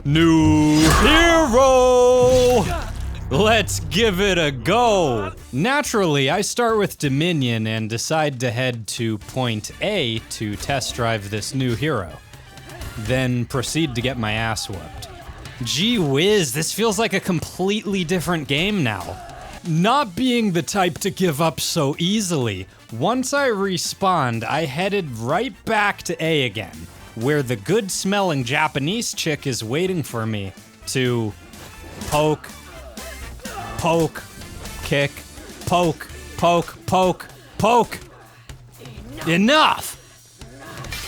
New hero! Let's give it a go. Naturally, I start with Dominion and decide to head to point A to test drive this new hero. Then proceed to get my ass whooped. Gee whiz, this feels like a completely different game now. Not being the type to give up so easily, once I respawned, I headed right back to A again, where the good-smelling Japanese chick is waiting for me to poke, kick, poke. Enough!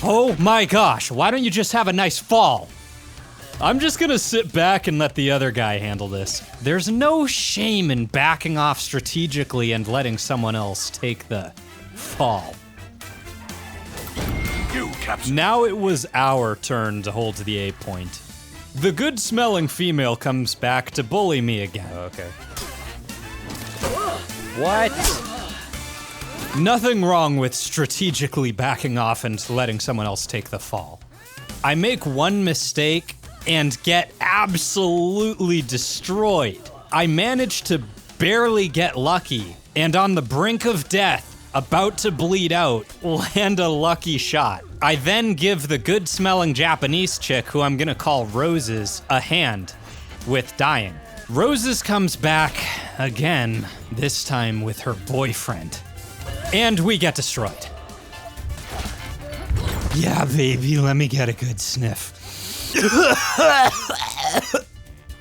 Oh my gosh, why don't you just have a nice fall? I'm just gonna sit back and let the other guy handle this. There's no shame in backing off strategically and letting someone else take the fall. Now it was our turn to hold the A point. The good-smelling female comes back to bully me again. Okay. What? Nothing wrong with strategically backing off and letting someone else take the fall. I make one mistake and get absolutely destroyed. I managed to barely get lucky, and on the brink of death, about to bleed out, land a lucky shot. I then give the good-smelling Japanese chick, who I'm gonna call Roses, a hand with dying. Roses comes back again, this time with her boyfriend. And we get destroyed. Yeah, baby, let me get a good sniff.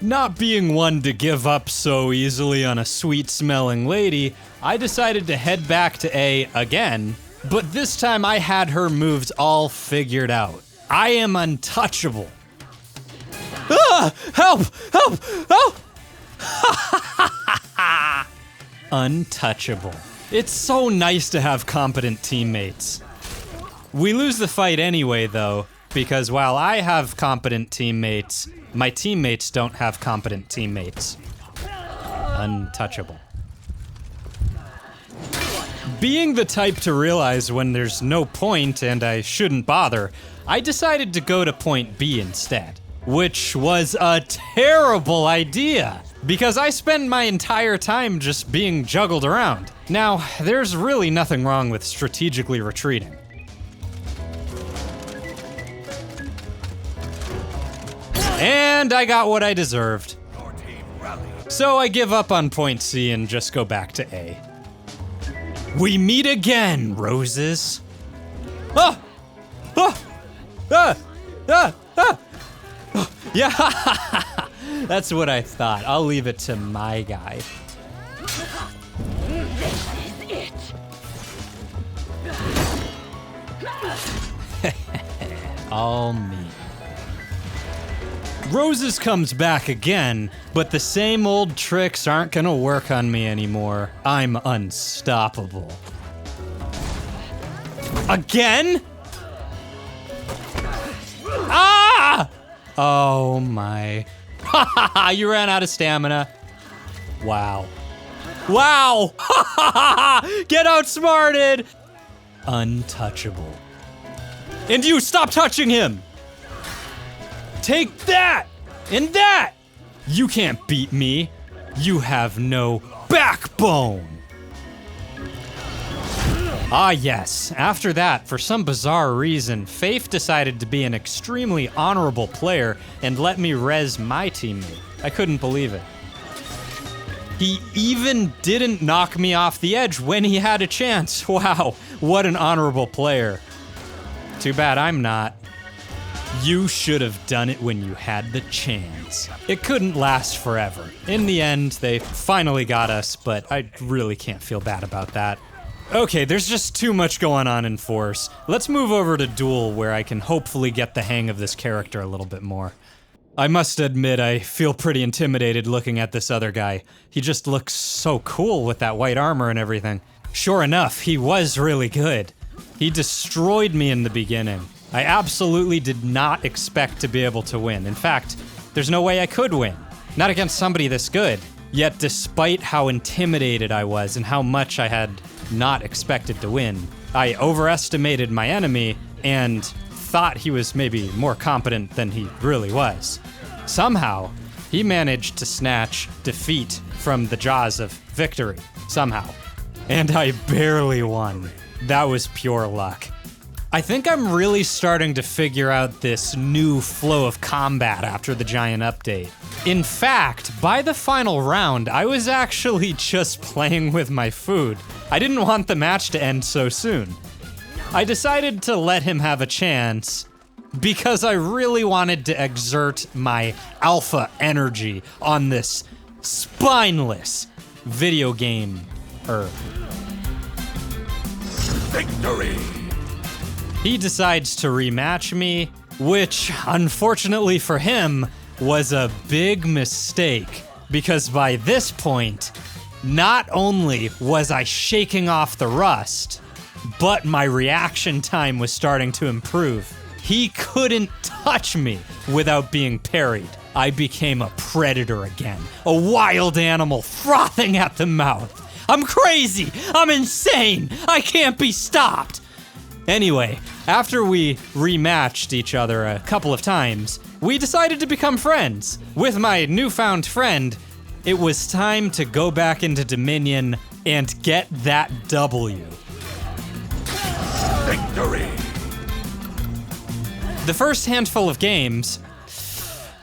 Not being one to give up so easily on a sweet-smelling lady, I decided to head back to A again, but this time I had her moves all figured out. I am untouchable. Ah! Help! Help! Help! Untouchable. It's so nice to have competent teammates. We lose the fight anyway, though, because while I have competent teammates, my teammates don't have competent teammates. Untouchable. Being the type to realize when there's no point and I shouldn't bother, I decided to go to point B instead, which was a terrible idea, because I spend my entire time just being juggled around. Now, there's really nothing wrong with strategically retreating. And I got what I deserved. So I give up on point C and just go back to A. We meet again, Roses. Ah! Ah! Ah! Ah! Ah! Oh, yeah, that's what I thought. I'll leave it to my guy. This is it. All me. Roses comes back again, but the same old tricks aren't gonna work on me anymore. I'm unstoppable. Again? Ah! Oh my. You ran out of stamina. Wow. Wow! Get outsmarted! Untouchable. And you, stop touching him! Take that! And that! You can't beat me. You have no backbone! Ah yes, after that, for some bizarre reason, Faith decided to be an extremely honorable player and let me res my teammate. I couldn't believe it. He even didn't knock me off the edge when he had a chance. Wow, what an honorable player. Too bad I'm not. You should have done it when you had the chance. It couldn't last forever. In the end, they finally got us, but I really can't feel bad about that. Okay, there's just too much going on in Force. Let's move over to Duel, where I can hopefully get the hang of this character a little bit more. I must admit, I feel pretty intimidated looking at this other guy. He just looks so cool with that white armor and everything. Sure enough, he was really good. He destroyed me in the beginning. I absolutely did not expect to be able to win. In fact, there's no way I could win. Not against somebody this good. Yet despite how intimidated I was and how much I had not expected to win, I overestimated my enemy and thought he was maybe more competent than he really was. Somehow, he managed to snatch defeat from the jaws of victory. Somehow. And I barely won. That was pure luck. I think I'm really starting to figure out this new flow of combat after the giant update. In fact, by the final round, I was actually just playing with my food. I didn't want the match to end so soon. I decided to let him have a chance because I really wanted to exert my alpha energy on this spineless video game. Victory! He decides to rematch me, which, unfortunately for him, was a big mistake, because by this point, not only was I shaking off the rust, but my reaction time was starting to improve. He couldn't touch me without being parried. I became a predator again, a wild animal frothing at the mouth. I'm crazy! I'm insane! I can't be stopped! Anyway, after we rematched each other a couple of times, we decided to become friends. With my newfound friend, it was time to go back into Dominion and get that W. Victory! The first handful of games,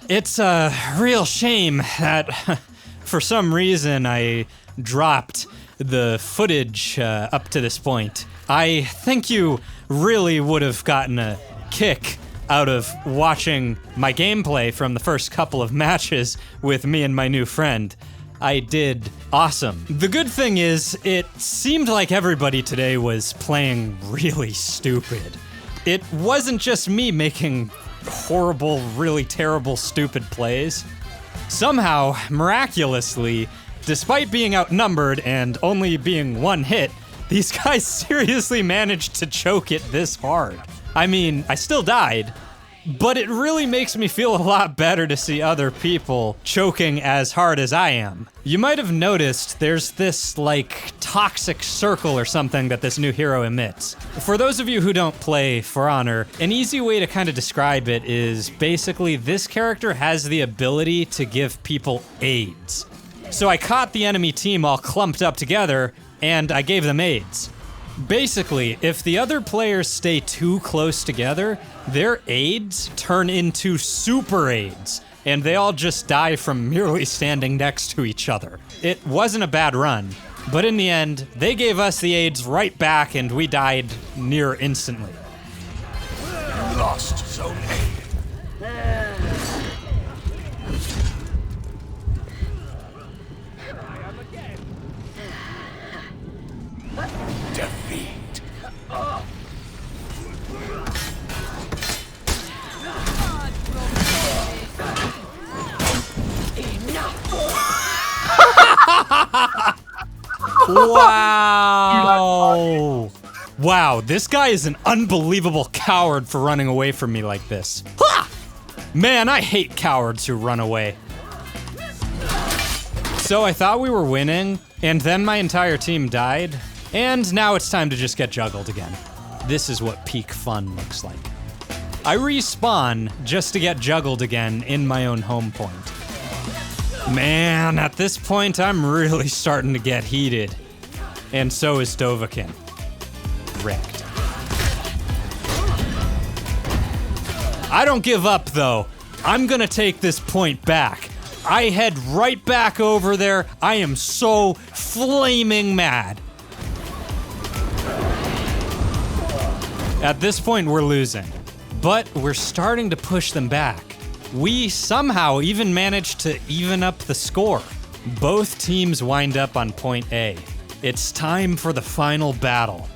it's a real shame that for some reason I dropped the footage up to this point. I think you really would have gotten a kick out of watching my gameplay from the first couple of matches with me and my new friend. I did awesome. The good thing is, it seemed like everybody today was playing really stupid. It wasn't just me making horrible, really terrible, stupid plays. Somehow, miraculously, despite being outnumbered and only being one hit, these guys seriously managed to choke it this hard. I mean, I still died, but it really makes me feel a lot better to see other people choking as hard as I am. You might have noticed there's this, like, toxic circle or something that this new hero emits. For those of you who don't play ForHonor, an easy way to kind of describe it is basically this character has the ability to give people AIDS. So I caught the enemy team all clumped up together, and I gave them AIDS. Basically, if the other players stay too close together, their AIDS turn into super AIDS, and they all just die from merely standing next to each other. It wasn't a bad run, but in the end, they gave us the AIDS right back and we died near instantly. Lost Zone A. Defeat. Wow! Wow, this guy is an unbelievable coward for running away from me like this. Ha! Man, I hate cowards who run away. So I thought we were winning, and then my entire team died, and now it's time to just get juggled again. This is what peak fun looks like. I respawn just to get juggled again in my own home point. Man, at this point, I'm really starting to get heated. And so is Dovahkiin. Wrecked. I don't give up, though. I'm gonna take this point back. I head right back over there. I am so flaming mad. At this point, we're losing. But we're starting to push them back. We somehow even managed to even up the score. Both teams wind up on point A. It's time for the final battle.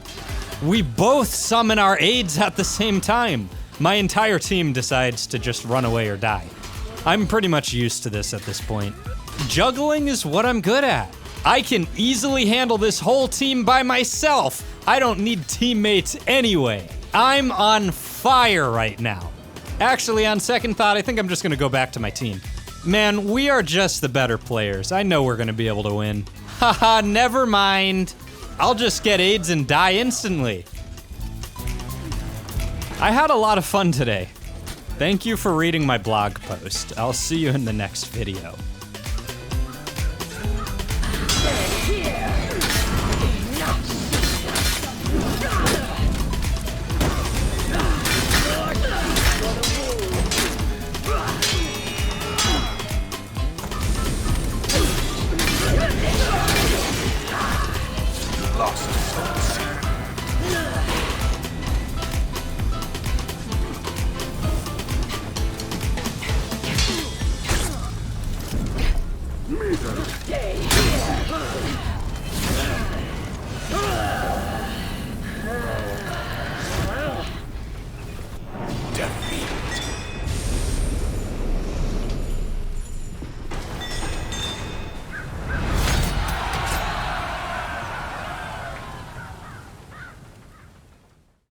We both summon our aids at the same time. My entire team decides to just run away or die. I'm pretty much used to this at this point. Juggling is what I'm good at. I can easily handle this whole team by myself. I don't need teammates anyway. I'm on fire right now. Actually, on second thought, I think I'm just gonna go back to my team. Man, we are just the better players. I know we're gonna be able to win. Haha, never mind. I'll just get AIDS and die instantly. I had a lot of fun today. Thank you for reading my blog post. I'll see you in the next video.